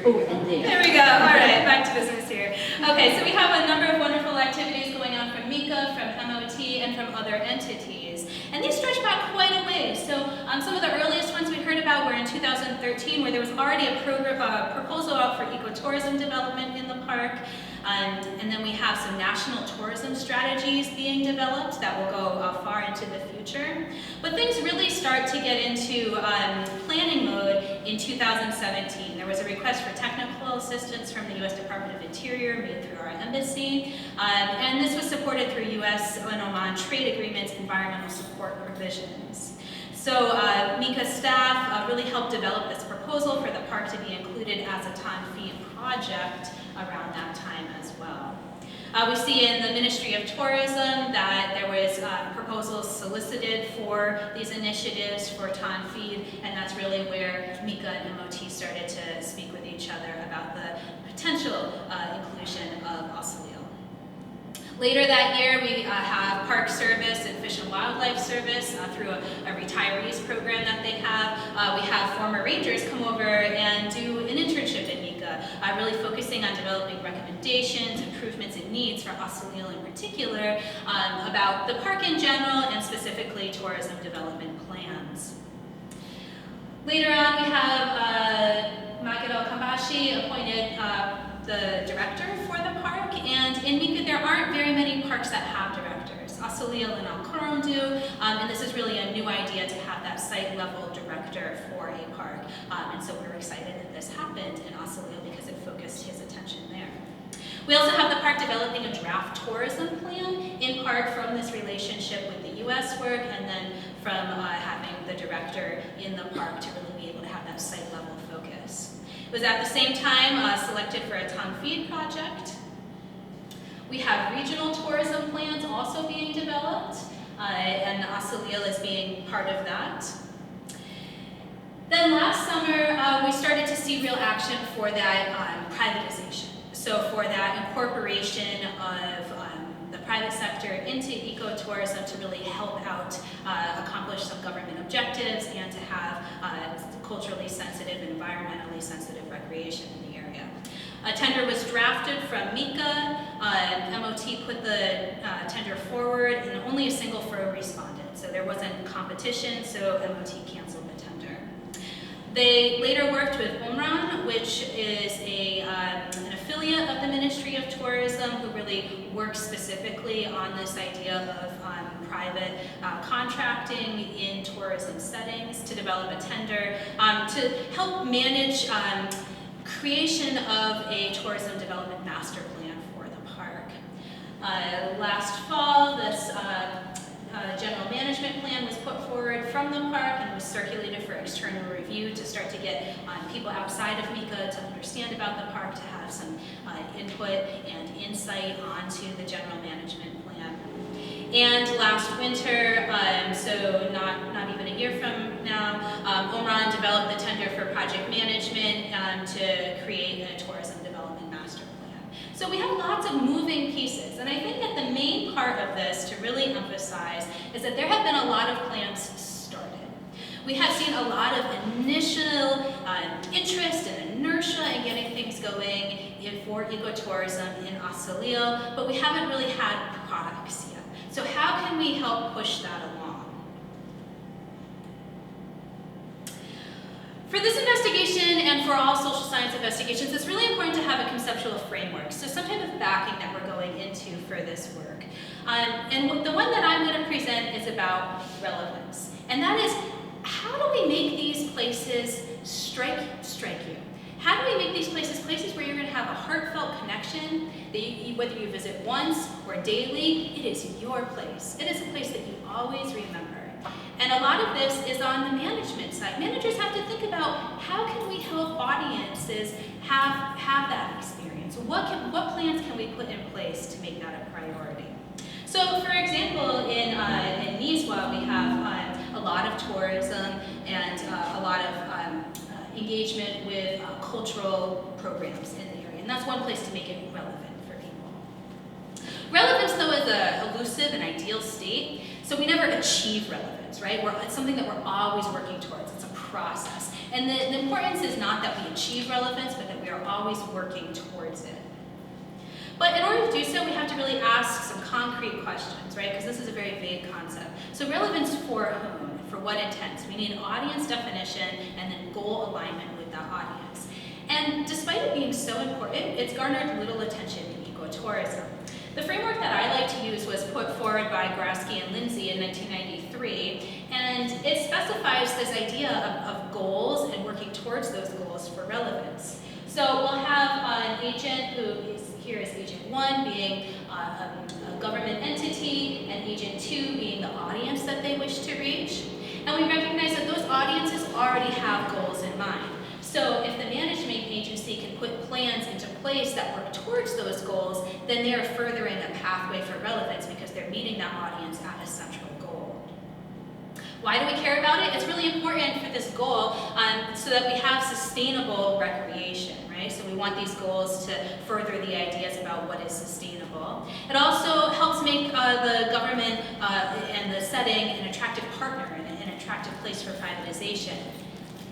Oh, and there. There we go. All right, back to business here. Okay, so we have a number of wonderful activities going on from MICA, from MOT, and from other entities. And these stretch back quite a ways. So some of the earliest ones we heard about were in 2013, where there was already a proposal out for ecotourism development in the park. And then we have some national tourism strategies being developed that will go far into the future. But things really start to get into planning mode in 2017. There was a request for technical assistance from the U.S. Department of Interior made through our embassy. And this was supported through U.S. and Oman trade agreements, environmental support provisions. So MICA staff really helped develop this proposal for the park to be included as a TANFI project around that time as well. We see in the Ministry of Tourism that there was proposals solicited for these initiatives for TANFI, and that's really where MICA and MOT started to speak with each other about the potential inclusion of Sultanate. Later that year, we have Park Service and Fish and Wildlife Service through a retirees program that they have. We have former rangers come over and do an internship at MICA, really focusing on developing recommendations, improvements, and needs for Sultanate in particular, about the park in general and specifically tourism development plans. Later on, we have Magid al-Kambashi appointed the director for the park, and in MICA there aren't very many parks that have directors. Sultanate and Al-Quram do, and this is really a new idea to have that site-level director for a park, and so we're excited that this happened in Sultanate because it focused his attention there. We also have the park developing a draft tourism plan, in part from this relationship with the U.S. work, and then from having the director in the park to really be able to have that site-level focus. It was at the same time selected for a TANFI project. We have regional tourism plans also being developed, and Sultanate is being part of that. Then last summer, we started to see real action for that privatization. So for that incorporation of the private sector into ecotourism to really help out accomplish some government objectives and to have culturally sensitive and environmentally sensitive recreation in the area. A tender was drafted from MICA. MOT put the tender forward, and only a single firm responded. So there wasn't competition, so MOT canceled the tender. They later worked with Oman, which is an affiliate of the Ministry of Tourism, who really works specifically on this idea of private contracting in tourism settings, to develop a tender to help manage creation of a tourism development master plan for the park. Last fall, this general management plan was put forward from the park and was circulated for external review to start to get people outside of MICA to understand about the park, to have some input and insight onto the general management plan. And last winter, so not even a year from now, Oman developed the tender for project management to create a tourism development master plan. So we have lots of moving pieces, and I think that the main part of this to really emphasize is that there have been a lot of plans started. We have seen a lot of initial interest and inertia in getting things going for ecotourism in Sultanate, but we haven't really had products yet. So how can we help push that along? For this investigation and for all social science investigations, it's really important to have a conceptual framework, so some type of backing that we're going into for this work. And the one that I'm going to present is about relevance, and that is, how do we make these places strike you? How do we make these places where you're going to have a heartfelt connection, that whether you visit once or daily, it is your place. It is a place that you always remember. And a lot of this is on the management side. Managers have to think about, how can we help audiences have that experience? What plans can we put in place to make that a priority? So, for example, in Nizwa, we have a lot of tourism and a lot of engagement with cultural programs in the area, and that's one place to make it relevant for people. Relevance, though, is a elusive and ideal state, so we never achieve relevance, right? It's something that we're always working towards. It's a process. And the importance is not that we achieve relevance, but that we are always working towards it. But in order to do so, we have to really ask some concrete questions, right? Because this is a very vague concept. So relevance for whom? For what intents? We need audience definition and then goal alignment with that audience. And despite it being so important, it's garnered little attention in ecotourism. The framework that I like to use was put forward by Grasky and Lindsay in 1993, and it specifies this idea of goals and working towards those goals for relevance. So we'll have an agent who is here is agent 1 being a government entity, and agent 2 being the audience that they wish to reach. And we recognize that those audiences already have goals in mind. So if the management agency can put plans into place that work towards those goals, then they are furthering a pathway for relevance because they're meeting that audience at a central goal. Why do we care about it? It's really important for this goal so that we have sustainable recreation, right? So we want these goals to further the ideas about what is sustainable. It also helps make the government and the setting an attractive partner and an attractive place for privatization.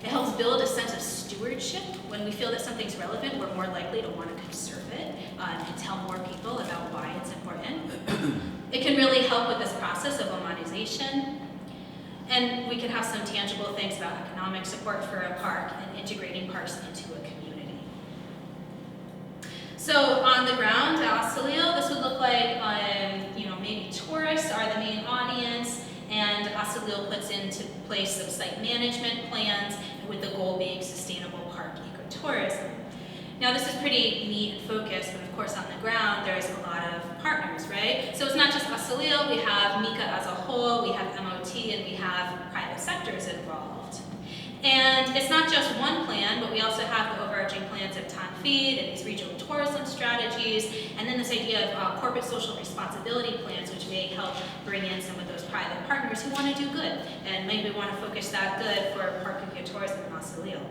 It helps build a sense of stewardship. When we feel that something's relevant, we're more likely to want to conserve it and tell more people about why it's important. It can really help with this process of Omanization. And we can have some tangible things about economic support for a park and integrating parks into a community. So on the ground at Accueil, this would look like, maybe tourists are the main audience, and Accueil puts into place some site management plans with the goal being sustainable park ecotourism. Now this is pretty neat and focused, but of course on the ground there's a lot of partners, right? So it's not just Accueil, we have MICA as a whole, we have MOT, and we have private sectors involved. And it's not just one plan, but we also have the overarching plans of Tanfid and these regional tourism strategies, and then this idea of corporate social responsibility plans, which may help bring in some of those private partners who want to do good, and maybe want to focus that good for park ecotourism in Accueil.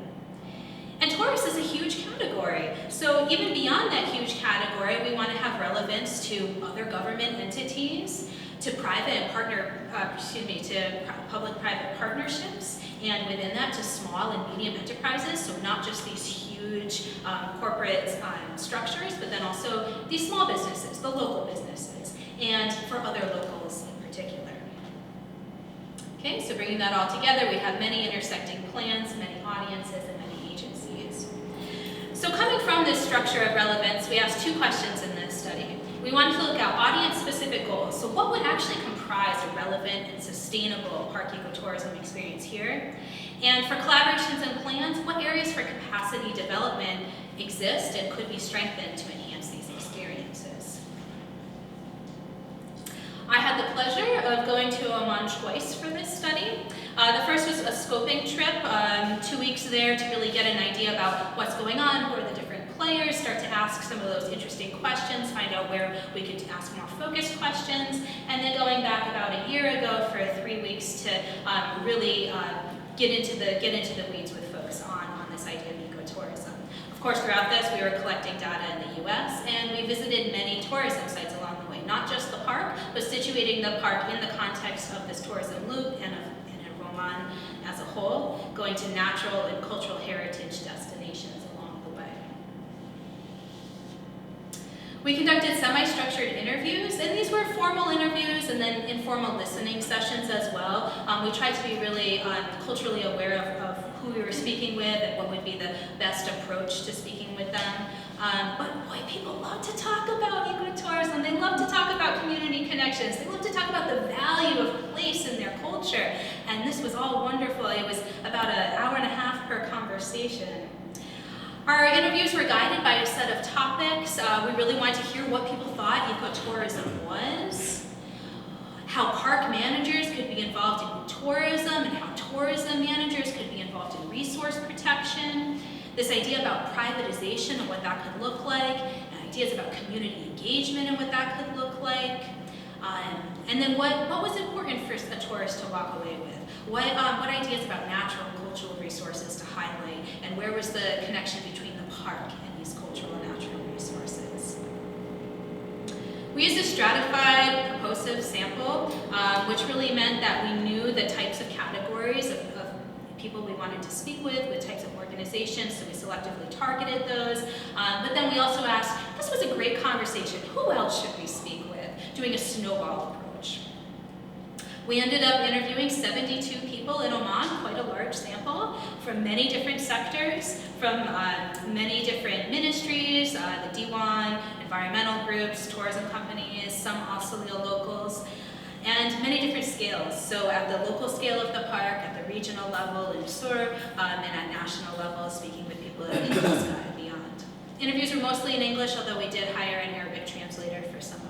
And tourists is a huge category. So even beyond that huge category, we want to have relevance to other government entities, to public-private partnerships, and within that to small and medium enterprises, so not just these huge corporate structures, but then also these small businesses, the local businesses, and for other locals in particular. Okay, so bringing that all together, we have many intersecting plans, many audiences, and many agencies. So coming from this structure of relevance, we asked two questions in this study. We wanted to look at audience-specific goals. So what would actually comprise a relevant and sustainable park ecotourism experience here? And for collaborations and plans, what areas for capacity development exist and could be strengthened to enhance these experiences? I had the pleasure of going to Oman twice for this study. The first was a scoping trip, 2 weeks there to really get an idea about what's going on, who are the different players, start to ask some of those interesting questions, find out where we could ask more focused questions, and then going back about a year ago for 3 weeks to really get into the weeds with folks on this idea of ecotourism. Of course, throughout this, we were collecting data in the US, and we visited many tourism sites along the way, not just the park, but situating the park in the context of this tourism loop and of Oman as a whole, going to natural and cultural heritage destinations along the way. We conducted semi-structured interviews, and these were formal interviews and then informal listening sessions as well. We tried to be really culturally aware of who we were speaking with and what would be the best approach to speaking with them. But boy, people love to talk about ecotourism. They love to talk about community connections. They love to talk about the value of place in their culture. And this was all wonderful. It was about an hour and a half per conversation. Our interviews were guided by a set of topics. We really wanted to hear what people thought ecotourism was, how park managers could be involved in tourism, and how tourism managers could be involved in resource protection, this idea about privatization and what that could look like, and ideas about community engagement and what that could look like, and then what was important for a tourist to walk away with. What ideas about natural and cultural resources to highlight, and where was the connection between the park and these cultural and natural resources? We used a stratified proposive sample, which really meant that we knew the types of categories of people we wanted to speak with types of organizations, so we selectively targeted those. But then we also asked, this was a great conversation, who else should we speak with? Doing a snowball approach. We ended up interviewing 72 people in Oman, quite a large sample, from many different sectors, from many different ministries, the Diwan, environmental groups, tourism companies, some Al-Salil locals, and many different scales. So at the local scale of the park, at the regional level in Sur, and at national level, speaking with people in Alaska and beyond. Interviews were mostly in English, although we did hire an Arabic translator for some of them.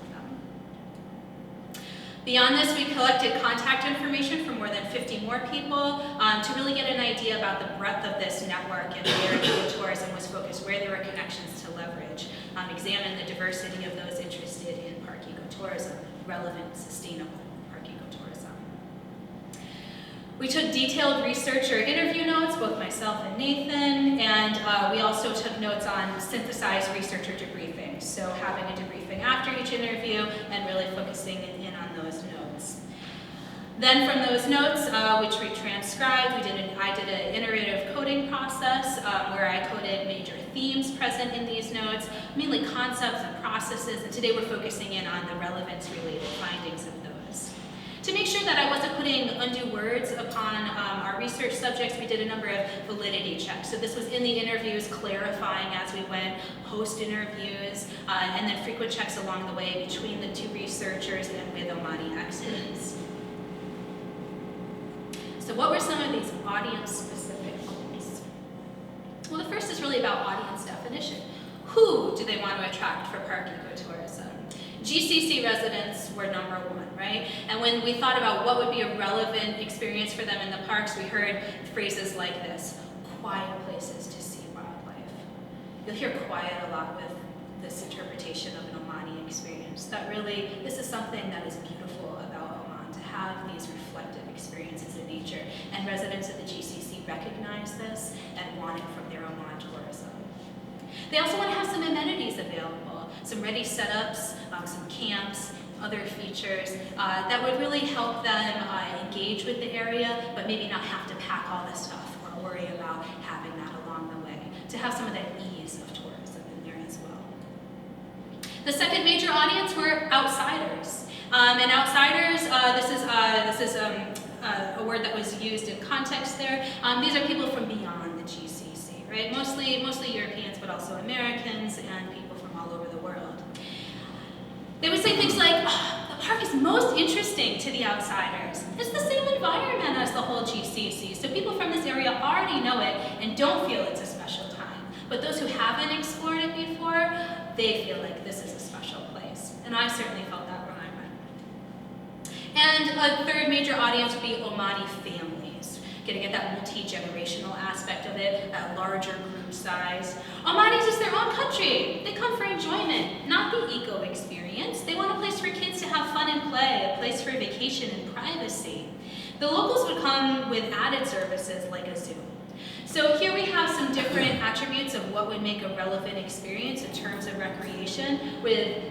Beyond this, we collected contact information from more than 50 more people to really get an idea about the breadth of this network and where ecotourism was focused, where there were connections to leverage, examine the diversity of those interested in park ecotourism, relevant, sustainable park ecotourism. We took detailed research or interview notes, both myself and Nathan, and we also took notes on synthesized research or debriefing. So having a debriefing after each interview and really focusing in on those notes. Then from those notes, which we transcribed, I did an iterative coding process where I coded major themes present in these notes, mainly concepts and processes, and today we're focusing in on the relevance-related findings of those. To make sure that I wasn't putting undue words upon our research subjects, we did a number of validity checks. So this was in the interviews, clarifying as we went, post-interviews, and then frequent checks along the way between the two researchers and with Omani experts. So what were some of these audience-specific goals? Well, the first is really about audience definition. Who do they want to attract for park ecotourism? GCC residents were number one, right? And when we thought about what would be a relevant experience for them in the parks, we heard phrases like this: quiet places to see wildlife. You'll hear quiet a lot with this interpretation of an Omani experience. That really, this is something that is beautiful about Oman, to have these reflective experiences in nature. And residents of the GCC recognize this and want it from their Oman tourism. They also want to have some amenities available, some ready setups, some camps, other features that would really help them engage with the area, but maybe not have to pack all this stuff or worry about having that along the way, to have some of that ease of tourism in there as well. The second major audience were outsiders. And outsiders, this is a word that was used in context there. These are people from beyond the GCC, right? Mostly Europeans, but also Americans and people from all over the world. They would say things like, oh, the park is most interesting to the outsiders. It's the same environment as the whole GCC, so people from this area already know it and don't feel it's a special time. But those who haven't explored it before, they feel like this is a special place. And I certainly felt that when I went. And a third major audience would be Omani families, getting at that multi-generational aspect of it, that larger group size. Omanis is their own country. They come for enjoyment, not the eco experience. They want a place for kids to have fun and play, a place for vacation and privacy. The locals would come with added services like a zoo. So here we have some different attributes of what would make a relevant experience in terms of recreation, with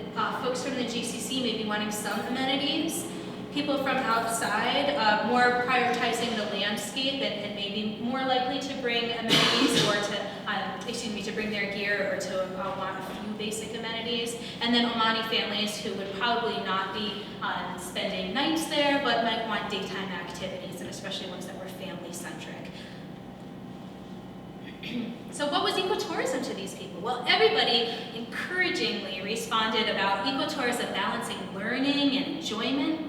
folks from the GCC maybe wanting some amenities, people from outside more prioritizing the landscape and maybe more likely to bring amenities or to bring their gear or to want a few basic amenities. And then Omani families who would probably not be spending nights there, but might want daytime activities, and especially ones that were family-centric. So what was ecotourism to these people? Well, everybody encouragingly responded about ecotourism balancing learning and enjoyment,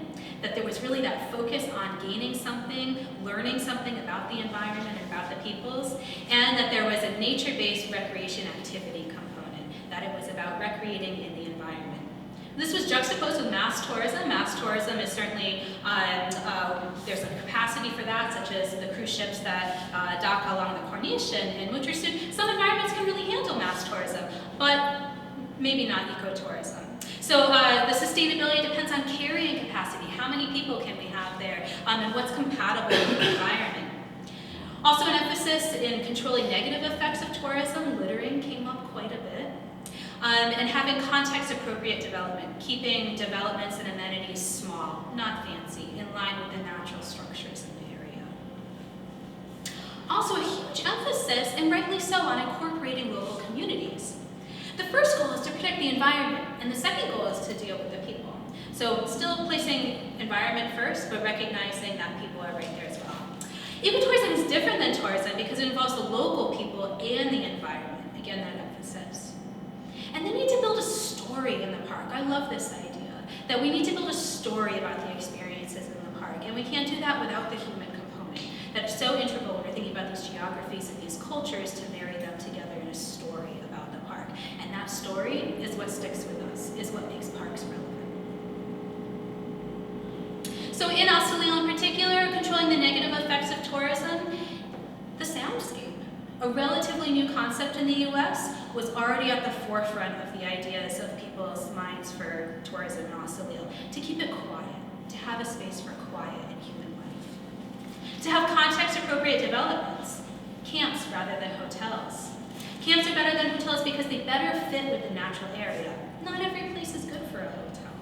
that there was really that focus on gaining something, learning something about the environment and about the peoples, and that there was a nature-based recreation activity component, that it was about recreating in the environment. This was juxtaposed with mass tourism. Mass tourism is certainly, there's a capacity for that, such as the cruise ships that dock along the Corniche and Muttersud. Some environments can really handle mass tourism, but maybe not ecotourism. So the sustainability depends on carrying capacity. How many people can we have there, and what's compatible with the environment? Also an emphasis in controlling negative effects of tourism. Littering came up quite a bit. And having context-appropriate development, keeping developments and amenities small, not fancy, in line with the natural structures of the area. Also a huge emphasis, and rightly so, on incorporating local communities. The first goal is to protect the environment, and the second goal is to deal with the people. So still placing environment first, but recognizing that people are right there as well. Ecotourism is different than tourism because it involves the local people and the environment. Again, that emphasis. And they need to build a story in the park. I love this idea, that we need to build a story about the experiences in the park, and we can't do that without the human component. That's so integral when we're thinking about these geographies and these cultures, to marry them together in a story about the park. And that story is what sticks with us, is what makes parks relevant. So in Ocelil in particular, controlling the negative effects of tourism, the soundscape, a relatively new concept in the US, was already at the forefront of the ideas of people's minds for tourism in Ocelil, to keep it quiet, to have a space for quiet and human life. To have context-appropriate developments, camps rather than hotels. Camps are better than hotels because they better fit with the natural area. Not every place is good for a hotel.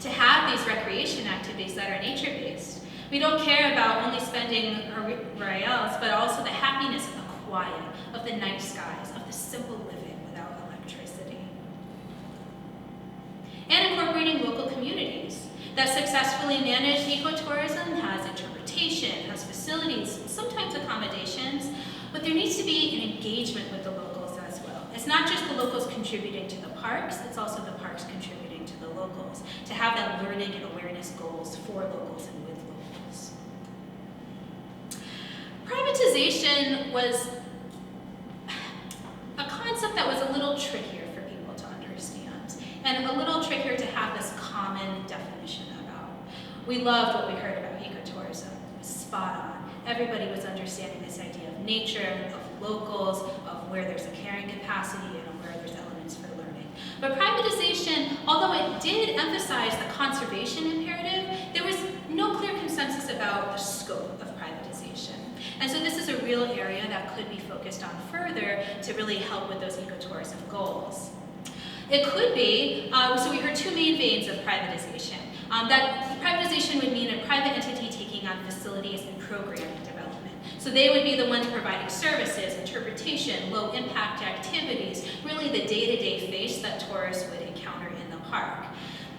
To have these recreation activities that are nature-based. We don't care about only spending reals, but also the happiness of the quiet, of the night skies, of the simple living without electricity. And incorporating local communities. That successfully managed ecotourism has interpretation, has facilities, sometimes accommodations, but there needs to be an engagement with the locals as well. It's not just the locals contributing to the parks, it's also the parks contributing to the locals, to have that learning and awareness goals for locals and with locals. Privatization was a concept that was a little trickier for people to understand, and a little trickier to have this common definition about. We loved what we heard about ecotourism. It was spot on. Everybody was understanding this idea of nature, of locals, of where there's a carrying capacity, and of where there's elements for learning. But privatization, although it did emphasize the conservation imperative, there was no clear consensus about the scope of privatization. And so this is a real area that could be focused on further to really help with those ecotourism goals. It could be, so we heard two main veins of privatization. That privatization would mean a private entity taking on facilities and programming development. So they would be the ones providing services, interpretation, low impact activities, really the day-to-day face that tourists would encounter in the park.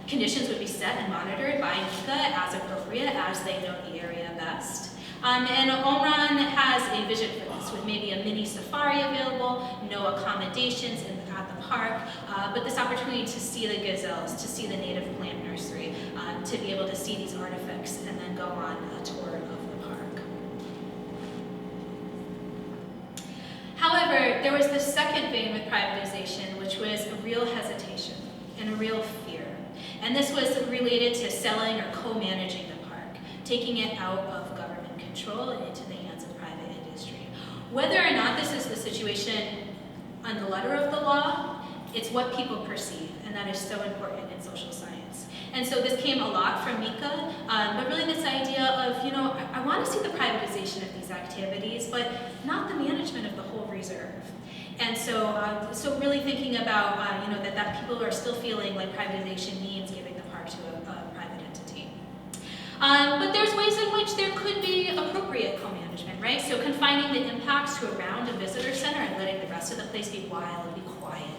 Conditions would be set and monitored by MICA as appropriate, as they know the area best. And Oman has a vision for this, with maybe a mini safari available, no accommodations at the park, but this opportunity to see the gazelles, to see the native plant nursery, to be able to see these artifacts and then go on a tour of the park. However, there was the second vein with privatization, which was a real hesitation and a real fear. And this was related to selling or co-managing the park, taking it out of government control and into the hands of private industry. Whether or not this is the situation on the letter of the law, it's what people perceive, and that is so important in social science. And so this came a lot from Mika, but really this idea of, I want to see the privatization of these activities, but not the management of the whole reserve. And so, so really thinking about, that people are still feeling like privatization means giving the park to a private entity. But there's ways in which there could be appropriate co-management, right? So confining the impacts to around a visitor center and letting the rest of the place be wild and be quiet.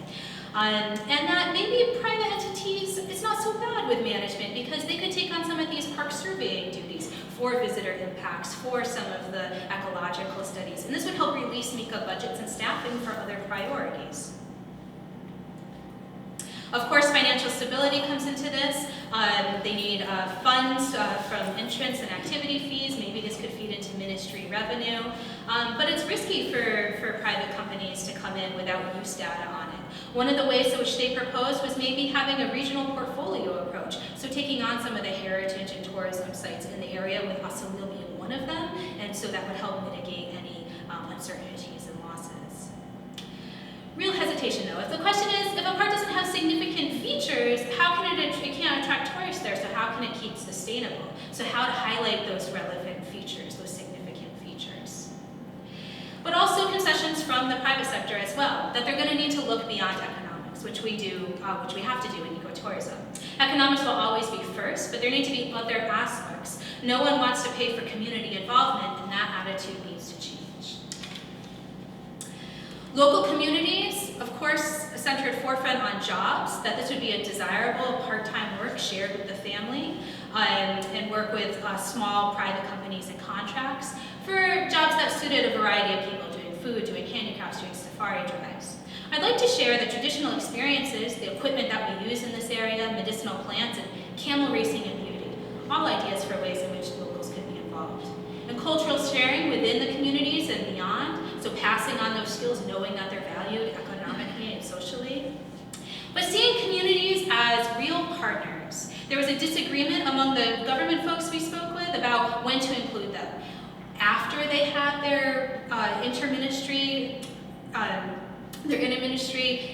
And that maybe private entities, it's not so bad with management because they could take on some of these park surveying duties for visitor impacts, for some of the ecological studies. And this would help release MICA budgets and staffing for other priorities. Of course, financial stability comes into this. They need funds from entrance and activity fees. Maybe this could feed into ministry revenue. But it's risky for private companies to come in without use data on it. One of the ways in which they proposed was maybe having a regional portfolio approach. So taking on some of the heritage and tourism sites in the area, with Ocelil being one of them. And so that would help mitigate any uncertainties and losses. Real hesitation though. If the question is, if a park doesn't have significant features, how can it can't attract tourists there, so how can it keep sustainable? So how to highlight those relevant features, those significant features. But also concessions from the private sector as well, that they're going to need to look beyond economics, which we do, which we have to do in ecotourism. Economics will always be first, but there need to be other aspects. No one wants to pay for community involvement, and that attitude needs to change. Local communities, of course, centered forefront on jobs, that this would be a desirable part-time work shared with the family, and work with small private companies and contracts for jobs that suited a variety of people, doing food, doing handicrafts, doing safari drives. I'd like to share the traditional experiences, the equipment that we use in this area, medicinal plants, and camel racing and beauty, all ideas for ways in which locals can be involved. And cultural sharing within the communities and beyond, so passing on those skills, knowing that they're valued economically and socially. But seeing communities as real partners. There was a disagreement among the government folks we spoke with about when to include them. After they had their interministry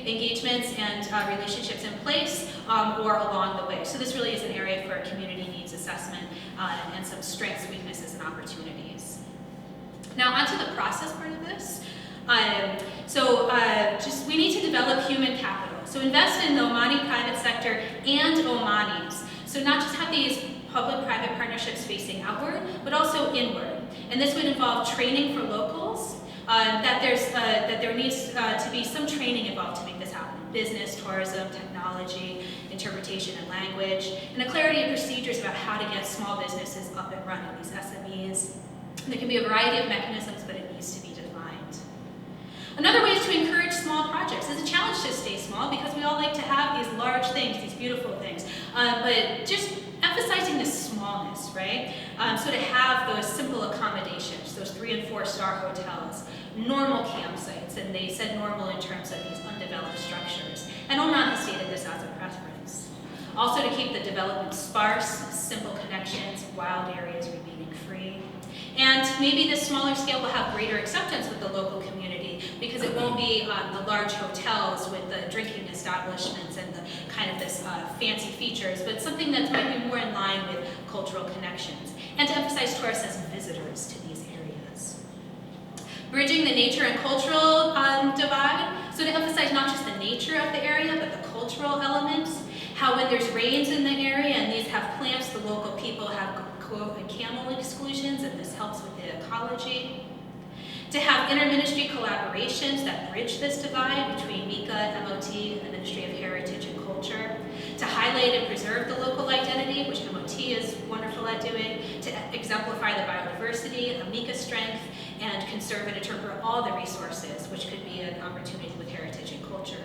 engagements and relationships in place, or along the way. So this really is an area for community needs assessment and some strengths, weaknesses, and opportunities. Now onto the process part of this. We need to develop human capital. So invest in the Omani private sector and Omanis. So not just have these public-private partnerships facing outward, but also inward. And this would involve training for locals, that there needs to be some training involved to make this happen. Business, tourism, technology, interpretation and language, and a clarity of procedures about how to get small businesses up and running, these SMEs. There can be a variety of mechanisms, but it needs to be defined. Another way is to encourage small projects. It's a challenge to stay small because we all like to have these large things, these beautiful things, but just emphasizing the smallness, right? So to have those simple accommodations, those 3- and 4-star hotels, normal campsites, and they said normal in terms of these undeveloped structures. And Oman has stated this as a preference. Also to keep the development sparse, simple connections, wild areas remaining free. And maybe this smaller scale will have greater acceptance with the local community because it won't be the large hotels with the drinking establishments and the kind of this fancy features, but something that might be more in line with cultural connections. And to emphasize tourists as visitors to these areas. Bridging the nature and cultural divide, so to emphasize not just the nature of the area, but the cultural elements. How when there's rains in the area and these have plants, the local people have camel exclusions, and this helps with the ecology. To have inter-ministry collaborations that bridge this divide between MICA, MOT, and the Ministry of Heritage and Culture. To highlight and preserve the local identity, which MOT is wonderful at doing. To exemplify the biodiversity, a MICA strength, and conserve and interpret all the resources, which could be an opportunity with heritage and culture.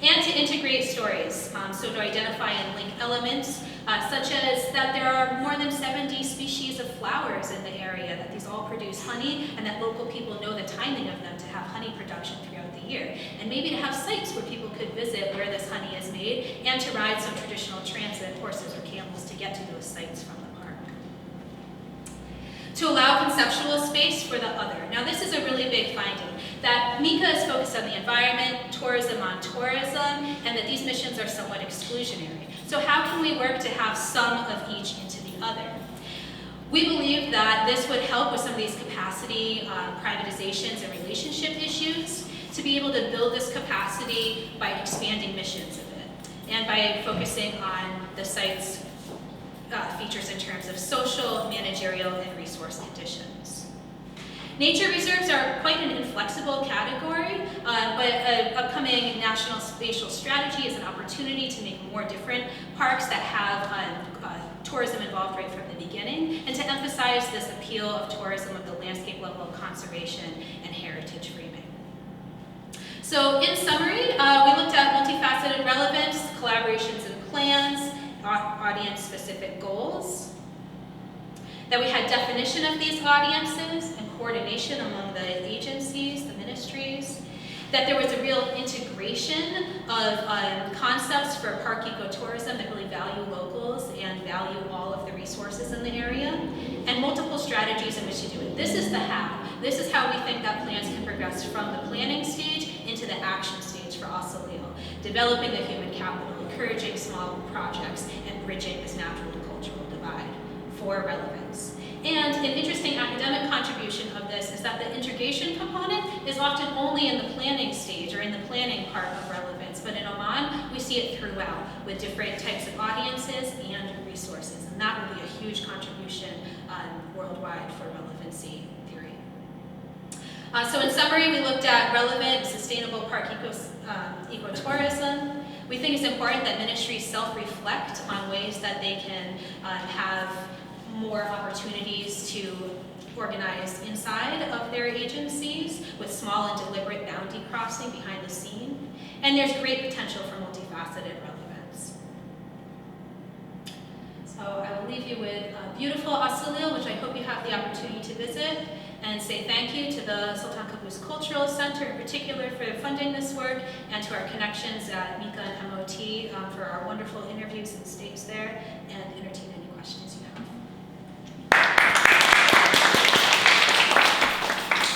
And to integrate stories, so to identify and link elements, such as that there are more than 70 species of flowers in the area, that these all produce honey, and that local people know the timing of them to have honey production throughout the year. And maybe to have sites where people could visit where this honey is made, and to ride some traditional transit, horses or camels, to get to those sites from the park. To allow conceptual space for the other. Now this is a really big finding, that MICA is focused on the environment, tourism on tourism, and that these missions are somewhat exclusionary. So how can we work to have some of each into the other? We believe that this would help with some of these capacity privatizations and relationship issues, to be able to build this capacity by expanding missions of it, and by focusing on the site's features in terms of social, managerial, and resource conditions. Nature reserves are quite an inflexible category, but an upcoming national spatial strategy is an opportunity to make more different parks that have tourism involved right from the beginning, and to emphasize this appeal of tourism of the landscape level of conservation and heritage framing. So in summary, we looked at multifaceted relevance, collaborations and plans, audience-specific goals, that we had definition of these audiences and coordination among the agencies, the ministries, that there was a real integration of concepts for park ecotourism that really value locals and value all of the resources in the area, and multiple strategies in which to do it. This is the how. This is how we think that plans can progress from the planning stage into the action stage for Asalil, developing the human capital, encouraging small projects, and bridging this natural to cultural divide for relevance. And an interesting academic contribution of this is that the integration component is often only in the planning stage or in the planning part of relevance, but in Oman, we see it throughout with different types of audiences and resources, and that will be a huge contribution worldwide for relevancy theory. So in summary, we looked at relevant, sustainable park ecotourism. We think it's important that ministries self-reflect on ways that they can have more opportunities to organize inside of their agencies with small and deliberate boundary crossing behind the scene. And there's great potential for multifaceted relevance. So I will leave you with beautiful Asalil, which I hope you have the opportunity to visit, and say thank you to the Sultan Qaboos Cultural Center in particular for funding this work, and to our connections at MICA and MOT for our wonderful interviews and stays there, and entertain any questions you have.